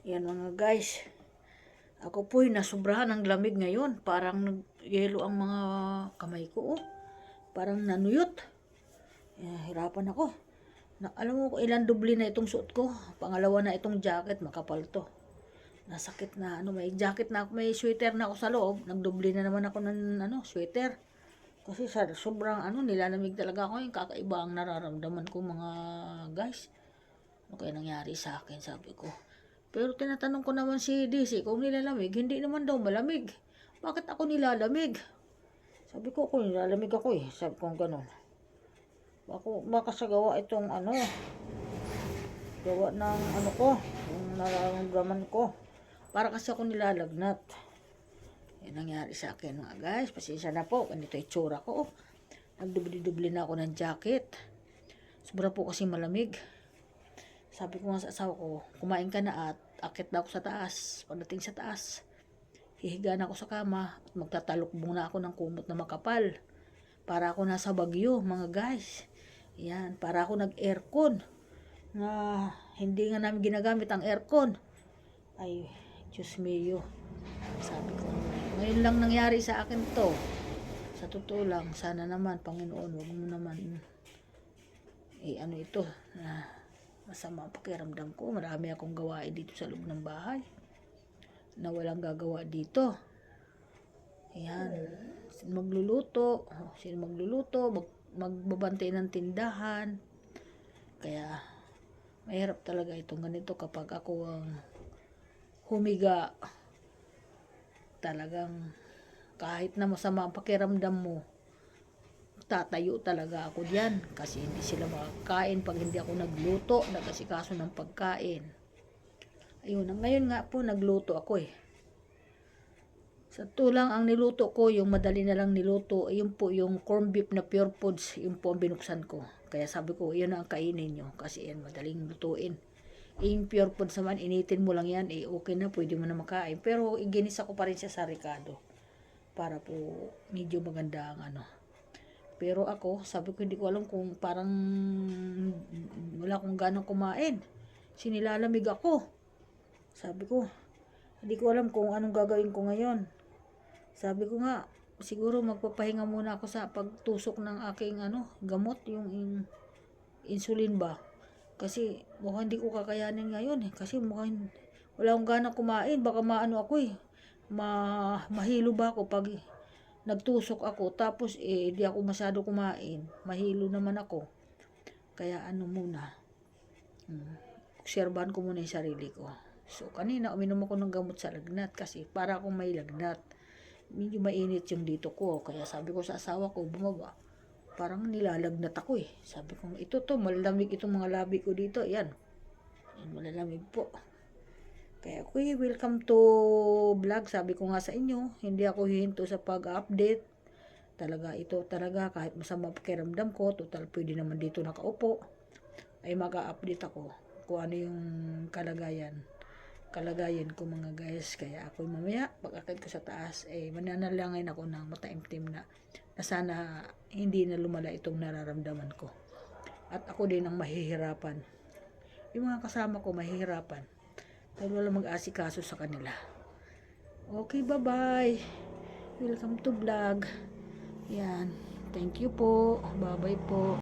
Yan mga guys. Ako po'y nasubrahan ng lamig ngayon. Parang nag-yelo ang mga kamay ko. Oh. Parang nanuyot. Hirapan ako. Alam mo kung ilan doble na itong suot ko. Pangalawa na itong jacket. Makapal to. Nasakit na. May jacket na ako. May sweater na ako sa loob. Nagdoble na naman ako ng sweater. Kasi sobrang nilalamig talaga ako. Yung kakaiba ang nararamdaman ko mga guys. Ano kaya nangyari sa akin, sabi ko. Pero tinatanong ko naman si DC kung nilalamig, hindi naman daw malamig. Bakit ako nilalamig? Sabi ko, ako nilalamig ako eh. Sabi ko gano'n. Baka sa gawa itong gawa ng ko, yung nararamdaman ko. Para kasi ako nilalagnat. Yan nangyari sa akin mga guys. Pasensya na po, ganito yung tsura ko. Nagdubli-dubli na ako ng jacket. Sobra po kasi malamig. Sabi ko nga sa asawa ko, kumain ka na at akit na ako sa taas. Pagdating sa taas, hihiga na ako sa kama at magtatalukbong na ako ng kumot na makapal. Para ako nasa Bagyo, mga guys. Yan, para ako nag-aircon. Na hindi nga namin ginagamit ang aircon. Ay, Diyos mio. Sabi ko, ngayon lang nangyari sa akin to. Sa totoo lang, sana naman, Panginoon, wag mo naman ito masama ang pakiramdam ko. Marami akong gawain dito sa loob ng bahay na walang gagawa dito. Ayan. Sino magluluto, magbabantay ng tindahan. Kaya mahirap talaga itong ganito kapag ako ang humiga. Talagang kahit na masama ang pakiramdam mo, tatayo talaga ako diyan kasi hindi sila makakain pag hindi ako nagluto, nag-asikaso ng pagkain. Ayun, ngayon nga po nagluto ako eh. Sa tulang ang niluto ko, yung madali na lang niluto, yun po yung corned beef na Pure Foods, yun po ang binuksan ko. Kaya sabi ko, yun ang kainin nyo kasi yan madaling lutuin. Yung Pure Foods naman, initin mo lang yan, okay na, pwede mo na makain. Pero iginisa ko pa rin siya sa Ricardo para po medyo maganda ang Pero ako, sabi ko, hindi ko alam kung parang wala akong ganang kumain. Sinilalamig ako. Sabi ko, hindi ko alam kung anong gagawin ko ngayon. Sabi ko nga, siguro magpapahinga muna ako sa pagtusok ng aking gamot, yung insulin ba. Kasi mukhang hindi ko kakayanin ngayon eh. Kasi mukhang wala akong ganang kumain. Baka ako eh. Mahilo ba ako pag nagtusok ako, tapos di ako masyado kumain, mahilo naman ako. Kaya muna, obserbahan ko muna yung sarili ko. So kanina uminom ako ng gamot sa lagnat kasi para akong may lagnat. Medyo mainit yung dito ko, kaya sabi ko sa asawa ko, bumaba. Parang nilalagnat ako eh. Sabi ko, ito malalamig itong mga labi ko dito. Yan, malalamig po. Kaya welcome to vlog. Sabi ko nga sa inyo, hindi ako hihinto sa pag-update. Talaga kahit masama pakiramdam ko, total pwede naman dito nakaupo, ay mag-update ako kung ano yung kalagayan ko mga guys. Kaya ako mamaya, pag-akit ko sa taas, mananalangin ako ng mataimtim na sana hindi na lumala itong nararamdaman ko. At ako din ang mahihirapan. Yung mga kasama ko mahihirapan. Dahil wala mag-asikaso sa kanila. Okay, bye-bye. Welcome to vlog. Yan. Thank you po. Bye-bye po.